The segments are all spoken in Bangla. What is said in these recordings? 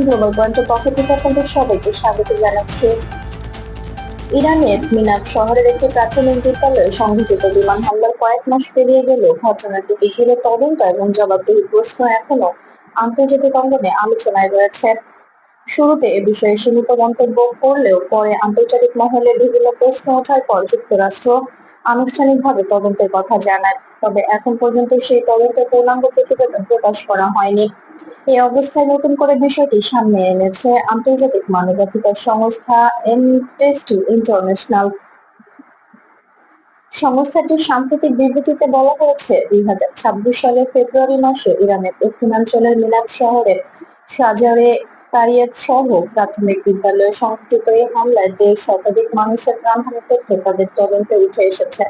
গ্লোবাল পয়েন্টের পক্ষ থেকে আপনাদের সবাইকে স্বাগত জানাচ্ছি। ইরানের মিনাব শহরের একটি প্রাথমিক বিদ্যালয়ে সংঘটিত বিমান হামলার কয়েক মাস পেরিয়ে গেলেও ঘটনাটিকে ঘিরে তদন্ত এবং জবাবদিহির প্রশ্ন এখনো আন্তর্জাতিক অঙ্গনে আলোচনায় রয়েছে। শুরুতে এ বিষয়ে সীমিত মন্তব্য করলেও পরে আন্তর্জাতিক মহলে বিভিন্ন প্রশ্ন ওঠার পর যুক্তরাষ্ট্র আনুষ্ঠানিকভাবে তদন্তের কথা জানায়। তবে এখন পর্যন্ত সেই তদন্তের পূর্ণাঙ্গ প্রতিবেদন প্রকাশ করা হয়নি। এই অবস্থায় নতুন করে বিষয়টি সামনে এনেছে আন্তর্জাতিক মানবাধিকার সংস্থা অ্যামনেস্টি ইন্টারন্যাশনাল। সংস্থাটির সাম্প্রতিক বিবৃতিতে বলা হয়েছে, 2026 সালের ফেব্রুয়ারি মাসে ইরানের দক্ষিণাঞ্চলের মিনাব শহরের সাজারে কারিয়াত সহ প্রাথমিক বিদ্যালয়ে সংঘটিত এই হামলায় 1.5 শতাধিক মানুষের প্রাণহানির তথ্য তাদের তদন্তে উঠে এসেছে।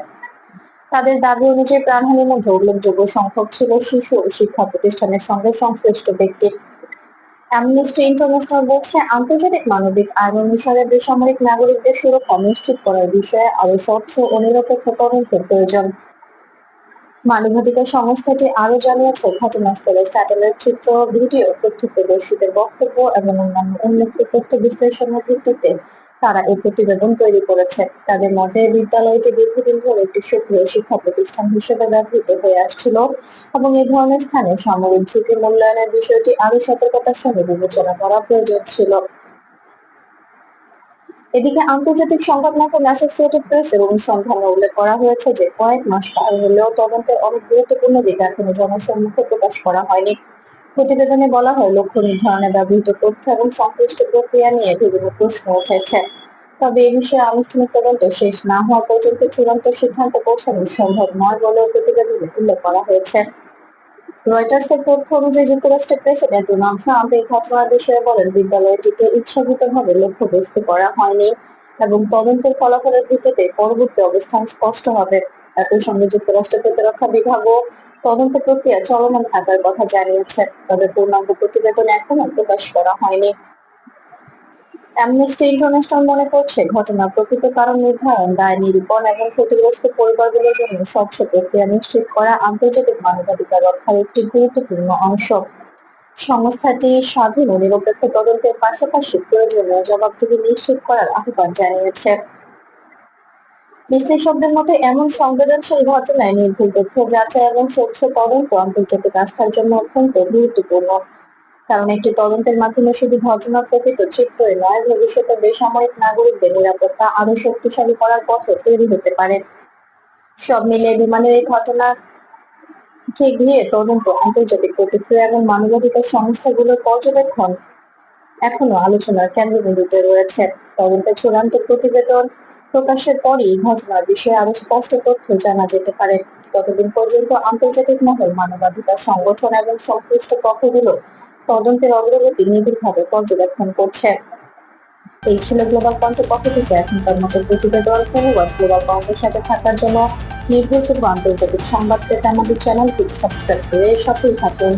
তাদের দাবি অনুযায়ী প্রাণহানির মধ্যে উল্লেখযোগ্য সংখ্যক ছিল শিশু ও শিক্ষা প্রতিষ্ঠানের সঙ্গে সংশ্লিষ্ট ব্যক্তি। অ্যামনেস্টি ইন্টারন্যাশনাল বলছে, আন্তর্জাতিক মানবিক আইন অনুসারে বেসামরিক নাগরিকদের সুরক্ষা নিশ্চিত করার বিষয়ে আরো স্বচ্ছ ও নিরপেক্ষ তদন্তের প্রয়োজন। মানবাধিকার সংস্থাটি আরো জানিয়েছে, ঘটনাস্থলের স্যাটেলাইট চিত্র, ভিডিও, প্রত্যক্ষদর্শীদের বক্তব্য এবং অন্যান্য উন্মুক্ত তথ্য বিশ্লেষণের ভিত্তিতে তারা এই প্রতিবেদন তৈরি করেছে। তাদের মতে, বিদ্যালয়টি দীর্ঘদিন ধরে একটি সক্রিয় শিক্ষা প্রতিষ্ঠান হিসেবে ব্যবহৃত হয়ে আসছিল এবং এই ধরনের স্থানে সামরিক ঝুঁকি মূল্যায়নের বিষয়টি আরো সতর্কতার সঙ্গে বিবেচনা করা প্রয়োজন ছিল। এদিকে আন্তর্জাতিক সংবাদ মাধ্যম অ্যাসোসিয়েটেড প্রেসের অনুসন্ধানে উল্লেখ করা হয়েছে যে কয়েক মাস পার হলেও তদন্তের অনেক গুরুত্বপূর্ণ দিক এখনো জনসম্মুখে প্রকাশ করা হয়নি। প্রতিবেদনে বলা হয়, লক্ষ্য নির্ধারণে ব্যবহৃত তথ্য এবং সংশ্লিষ্ট প্রক্রিয়া নিয়ে বিভিন্ন প্রশ্ন উঠেছে। তবে এ বিষয়ে আনুষ্ঠানিক তদন্ত শেষ না হওয়া পর্যন্ত চূড়ান্ত সিদ্ধান্তে পৌঁছানো সম্ভব নয় বলেও প্রতিবেদনে উল্লেখ করা হয়েছে। রয়টার্সের তথ্য অনুযায়ী যুক্তরাষ্ট্রের প্রেসিডেন্ট ডোনাল্ড ট্রাম্প এই ঘটনার বিষয়ে বলেন, বিদ্যালয়টিকে ইচ্ছাকৃতভাবে লক্ষ্যবস্তু করা হয়নি এবং তদন্তের ফলাফলের ভিত্তিতে পরবর্তী অবস্থান স্পষ্ট হবে। একই সঙ্গে যুক্তরাষ্ট্র প্রতিরক্ষা বিভাগও তদন্ত প্রক্রিয়া চলমান থাকার কথা জানিয়েছে, তবে পূর্ণাঙ্গ প্রতিবেদন এখনো প্রকাশ করা হয়নি। অ্যামনেস্টি ইন্টারন্যাশনাল মনে করছে, ঘটনার প্রকৃত কারণ নির্ধারণ, দায় নিরূপণ এবং ক্ষতিগ্রস্ত পরিবারগুলোর জন্য স্বচ্ছ প্রক্রিয়া নিশ্চিত করা আন্তর্জাতিক মানবাধিকার রক্ষার একটি গুরুত্বপূর্ণ অংশ। সংস্থাটি স্বাধীন ও নিরপেক্ষ তদন্তের পাশাপাশি প্রয়োজনীয় জবাবদিহি নিশ্চিত করার আহ্বান জানিয়েছে। বিশ্লেষকদের মতে, এমন সংবেদনশীল ঘটনায় নির্ভুল তথ্য যাচাই এবং স্বচ্ছ তদন্ত আন্তর্জাতিক আস্থার জন্য অত্যন্ত গুরুত্বপূর্ণ। কারণ একটি তদন্তের মাধ্যমে শুধু ঘটনার প্রকৃত চিত্রই নয়, ভবিষ্যতে বেসামরিক নাগরিকদের নিরাপত্তা আরো শক্তিশালী করার পথও তৈরি হতে পারে। সব মিলিয়ে বিমানের এই ঘটনাকে ঘিরে তদন্ত, আন্তর্জাতিক প্রতিক্রিয়া এবং মানবাধিকার সংস্থাগুলোর পর্যবেক্ষণ এখনো আলোচনার কেন্দ্রবিন্দুতে রয়েছে। তদন্তের চূড়ান্ত প্রতিবেদন প্রকাশের পরই ঘটনার বিষয়ে আরো স্পষ্ট তথ্য জানা যেতে পারে। ততদিন পর্যন্ত আন্তর্জাতিক মহল, মানবাধিকার সংগঠন এবং সংশ্লিষ্ট পক্ষগুলো তদন্তের অগ্রগতি নিবিড়ভাবে পর্যবেক্ষণ করছে। এই ছিল গ্লোবাল পয়েন্টের পক্ষ থেকে এখনকার মতো প্রতিবেদন। ধন্যবাদ গ্লোবাল পয়েন্টের সাথে থাকার জন্য। নির্ভরযোগ্য আন্তর্জাতিক সংবাদ পেতে আমাদের চ্যানেলটি সাবস্ক্রাইব করে সাথেই থাকুন।